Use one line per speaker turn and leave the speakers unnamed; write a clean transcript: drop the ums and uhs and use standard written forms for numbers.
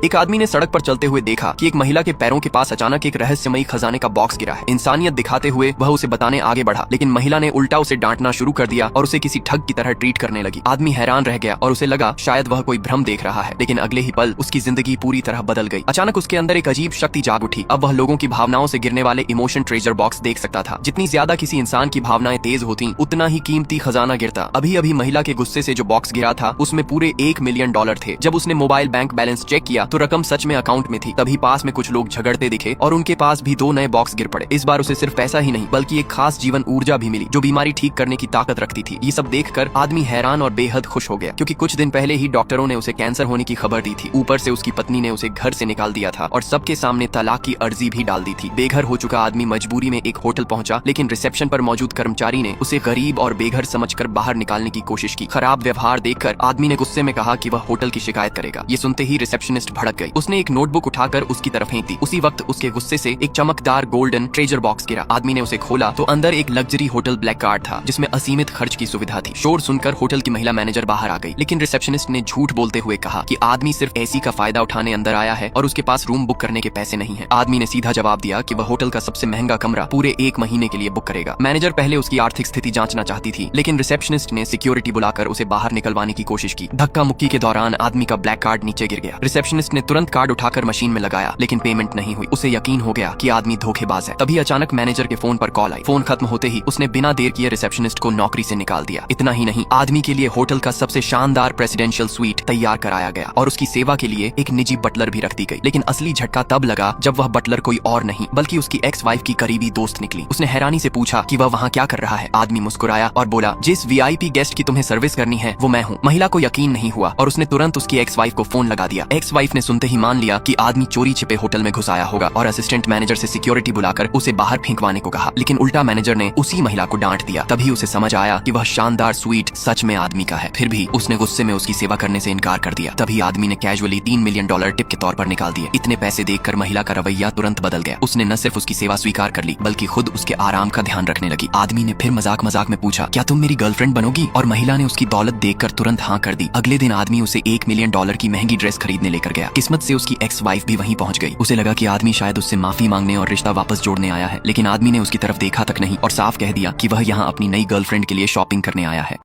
एक आदमी ने सड़क पर चलते हुए देखा कि एक महिला के पैरों के पास अचानक एक रहस्यमयी खजाने का बॉक्स गिरा है। इंसानियत दिखाते हुए वह उसे बताने आगे बढ़ा, लेकिन महिला ने उल्टा उसे डांटना शुरू कर दिया और उसे किसी ठग की तरह ट्रीट करने लगी। आदमी हैरान रह गया और उसे लगा शायद वह कोई भ्रम देख रहा है, लेकिन अगले ही पल उसकी जिंदगी पूरी तरह बदल गई। अचानक उसके अंदर एक अजीब शक्ति जाग उठी। अब वह लोगों की भावनाओं से गिरने वाले इमोशन ट्रेजर बॉक्स देख सकता था। जितनी ज्यादा किसी इंसान की भावनाएं तेज होती, उतना ही कीमती खजाना गिरता। अभी अभी महिला के गुस्से से जो बॉक्स गिरा था उसमें पूरे $1 मिलियन थे। जब उसने मोबाइल बैंक बैलेंस चेक किया तो रकम सच में अकाउंट में थी। तभी पास में कुछ लोग झगड़ते दिखे और उनके पास भी 2 नए बॉक्स गिर पड़े। इस बार उसे सिर्फ पैसा ही नहीं बल्कि एक खास जीवन ऊर्जा भी मिली जो बीमारी ठीक करने की ताकत रखती थी। ये सब देखकर आदमी हैरान और बेहद खुश हो गया, क्योंकि कुछ दिन पहले ही डॉक्टरों ने उसे कैंसर होने की खबर दी थी। ऊपर से उसकी पत्नी ने उसे घर से निकाल दिया था और सबके सामने तलाक की अर्जी भी डाल दी थी। बेघर हो चुका आदमी मजबूरी में एक होटल पहुंचा, लेकिन रिसेप्शन पर मौजूद कर्मचारी ने उसे गरीब और बेघर समझकर बाहर निकालने की कोशिश की। खराब व्यवहार देखकर आदमी ने गुस्से में कहा कि वह होटल की शिकायत करेगा। ये सुनते ही रिसेप्शनिस्ट भड़क गई। उसने एक नोटबुक उठाकर उसकी तरफ फेंक दी। उसी वक्त उसके गुस्से से एक चमकदार गोल्डन ट्रेजर बॉक्स गिरा। आदमी ने उसे खोला तो अंदर एक लग्जरी होटल ब्लैक कार्ड था जिसमें असीमित खर्च की सुविधा थी। शोर सुनकर होटल की महिला मैनेजर बाहर आ गई, लेकिन रिसेप्शनिस्ट ने झूठ बोलते हुए कहा कि आदमी सिर्फ एसी का फायदा उठाने अंदर आया है और उसके पास रूम बुक करने के पैसे नहीं है। आदमी ने सीधा जवाब दिया कि वह होटल का सबसे महंगा कमरा पूरे 1 महीने के लिए बुक करेगा। मैनेजर पहले उसकी आर्थिक स्थिति जांचना चाहती थी, लेकिन रिसेप्शनिस्ट ने सिक्योरिटी बुलाकर उसे बाहर निकलवाने की कोशिश की। धक्का मुक्की के दौरान आदमी का ब्लैक कार्ड नीचे गिर गया। रिसेप्शनिस्ट ने तुरंत कार्ड उठाकर मशीन में लगाया, लेकिन पेमेंट नहीं हुई। उसे यकीन हो गया कि आदमी धोखेबाज है। तभी अचानक मैनेजर के फोन पर कॉल आई। फोन खत्म होते ही उसने बिना देर किए रिसेप्शनिस्ट को नौकरी से निकाल दिया। इतना ही नहीं, आदमी के लिए होटल का सबसे शानदार प्रेसिडेंशियल स्वीट तैयार कराया गया और उसकी सेवा के लिए एक निजी बटलर भी रख दी गई। लेकिन असली झटका तब लगा जब वह बटलर कोई और नहीं बल्कि उसकी एक्स वाइफ की करीबी दोस्त निकली। उसने हैरानी से पूछा कि वह वहाँ क्या कर रहा है। आदमी मुस्कुराया और बोला, जिस वीआईपी गेस्ट की तुम्हें सर्विस करनी है वो मैं हूँ। महिला को यकीन नहीं हुआ और उसने तुरंत उसकी एक्स वाइफ को फोन लगा दिया। एक्स वाइफ ने सुनते ही मान लिया कि आदमी चोरी छिपे होटल में घुस आया होगा और असिस्टेंट मैनेजर से सिक्योरिटी बुलाकर उसे बाहर फेंकवाने को कहा, लेकिन उल्टा मैनेजर ने उसी महिला को डांट दिया। तभी उसे समझ आया कि वह शानदार स्वीट सच में आदमी का है। फिर भी उसने गुस्से में उसकी सेवा करने से इनकार कर दिया। तभी आदमी ने कैजुअली $3 मिलियन टिप के तौर पर निकाल दिए। इतने पैसे देखकर महिला का रवैया तुरंत बदल गया। उसने न सिर्फ उसकी सेवा स्वीकार कर ली बल्कि खुद उसके आराम का ध्यान रखने लगी। आदमी ने फिर मजाक मजाक में पूछा, क्या तुम मेरी गर्लफ्रेंड बनोगी? और महिला ने उसकी दौलत देखकर तुरंत हाँ कर दी। अगले दिन आदमी उसे $1 मिलियन की महंगी ड्रेस खरीदने लेकर गया। किस्मत से उसकी एक्स वाइफ भी वहीं पहुंच गई। उसे लगा कि आदमी शायद उससे माफी मांगने और रिश्ता वापस जोड़ने आया है, लेकिन आदमी ने उसकी तरफ देखा तक नहीं और साफ कह दिया कि वह यहाँ अपनी नई गर्लफ्रेंड के लिए शॉपिंग करने आया है।